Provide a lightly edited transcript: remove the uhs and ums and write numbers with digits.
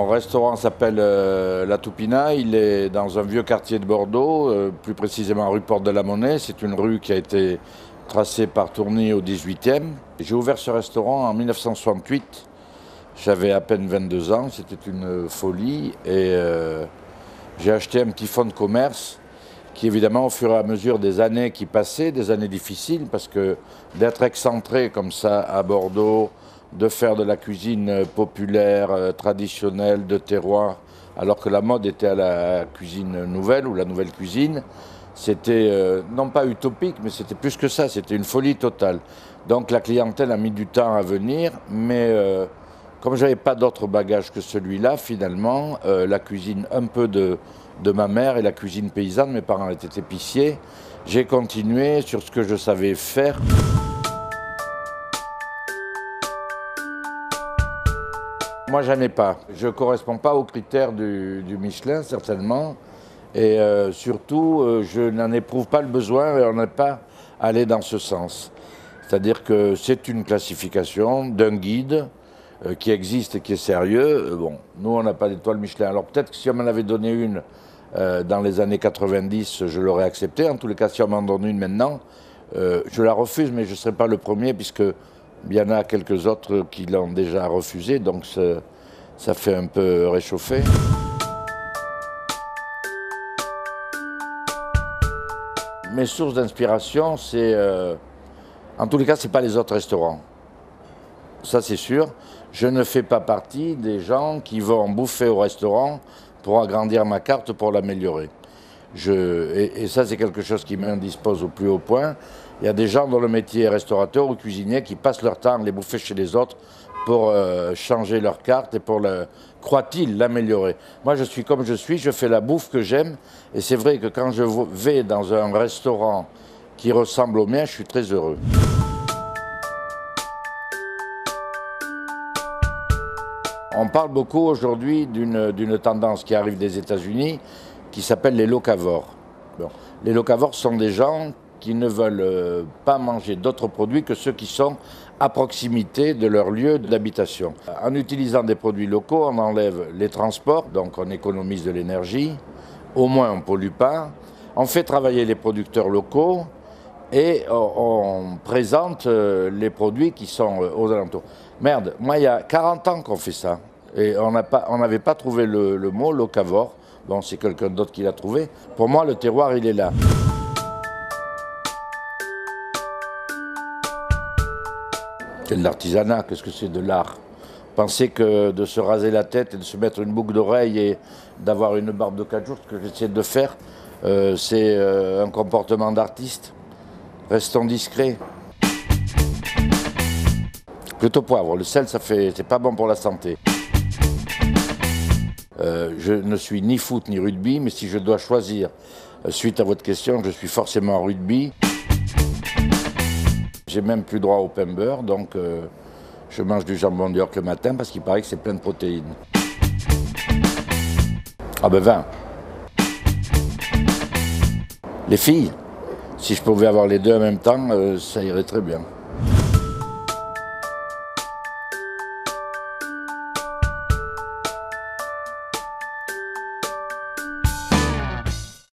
Mon restaurant s'appelle La Toupina, il est dans un vieux quartier de Bordeaux, plus précisément rue Porte de la Monnaie. C'est une rue qui a été tracée par Tourny au 18e. J'ai ouvert ce restaurant en 1968, j'avais à peine 22 ans, c'était une folie et j'ai acheté un petit fonds de commerce qui évidemment au fur et à mesure des années qui passaient, des années difficiles parce que d'être excentré comme ça à Bordeaux, de faire de la cuisine populaire, traditionnelle, de terroir, alors que la mode était à la cuisine nouvelle ou la nouvelle cuisine, c'était non pas utopique, mais c'était plus que ça, c'était une folie totale. Donc la clientèle a mis du temps à venir, mais comme je n'avais pas d'autre bagage que celui-là, finalement, la cuisine un peu de ma mère et la cuisine paysanne, mes parents étaient épiciers, j'ai continué sur ce que je savais faire. Moi, j'en ai pas. Je ne corresponds pas aux critères du Michelin, certainement. Et surtout, je n'en éprouve pas le besoin et on n'est pas allé dans ce sens. C'est-à-dire que c'est une classification d'un guide qui existe et qui est sérieux. Bon, nous, on n'a pas d'étoile Michelin. Alors peut-être que si on m'en avait donné une dans les années 90, je l'aurais acceptée. En tous les cas, si on m'en donne une maintenant, je la refuse, mais je ne serai pas le premier puisque il y en a quelques autres qui l'ont déjà refusé, donc ça fait un peu réchauffer. Mes sources d'inspiration, c'est, en tous les cas, ce n'est pas les autres restaurants. Ça, c'est sûr. Je ne fais pas partie des gens qui vont bouffer au restaurant pour agrandir ma carte, pour l'améliorer. Et ça, c'est quelque chose qui m'indispose au plus haut point. Il y a des gens dont le métier est restaurateur ou cuisinier qui passent leur temps à les bouffer chez les autres pour changer leur carte et pour, croient-ils, l'améliorer. Moi, je suis comme je suis, je fais la bouffe que j'aime. Et c'est vrai que quand je vais dans un restaurant qui ressemble au mien, je suis très heureux. On parle beaucoup aujourd'hui d'une tendance qui arrive des États-Unis qui s'appelle les locavores. Bon. Les locavores sont des gens qui ne veulent pas manger d'autres produits que ceux qui sont à proximité de leur lieu d'habitation. En utilisant des produits locaux, on enlève les transports, donc on économise de l'énergie, au moins on ne pollue pas, on fait travailler les producteurs locaux et on présente les produits qui sont aux alentours. Merde, moi il y a 40 ans qu'on fait ça et on n'avait pas trouvé le mot locavore. Bon, c'est quelqu'un d'autre qui l'a trouvé. Pour moi, le terroir, il est là. C'est de l'artisanat, qu'est-ce que c'est de l'art? Penser que de se raser la tête et de se mettre une boucle d'oreille et d'avoir une barbe de 4 jours, ce que j'essaie de faire, c'est un comportement d'artiste. Restons discrets. Plutôt poivre, le sel, c'est pas bon pour la santé. Je ne suis ni foot ni rugby, mais si je dois choisir, suite à votre question, je suis forcément rugby. J'ai même plus droit au pain beurre, donc je mange du jambon d'York le matin parce qu'il paraît que c'est plein de protéines. Ah ben 20. Les filles, si je pouvais avoir les deux en même temps, ça irait très bien.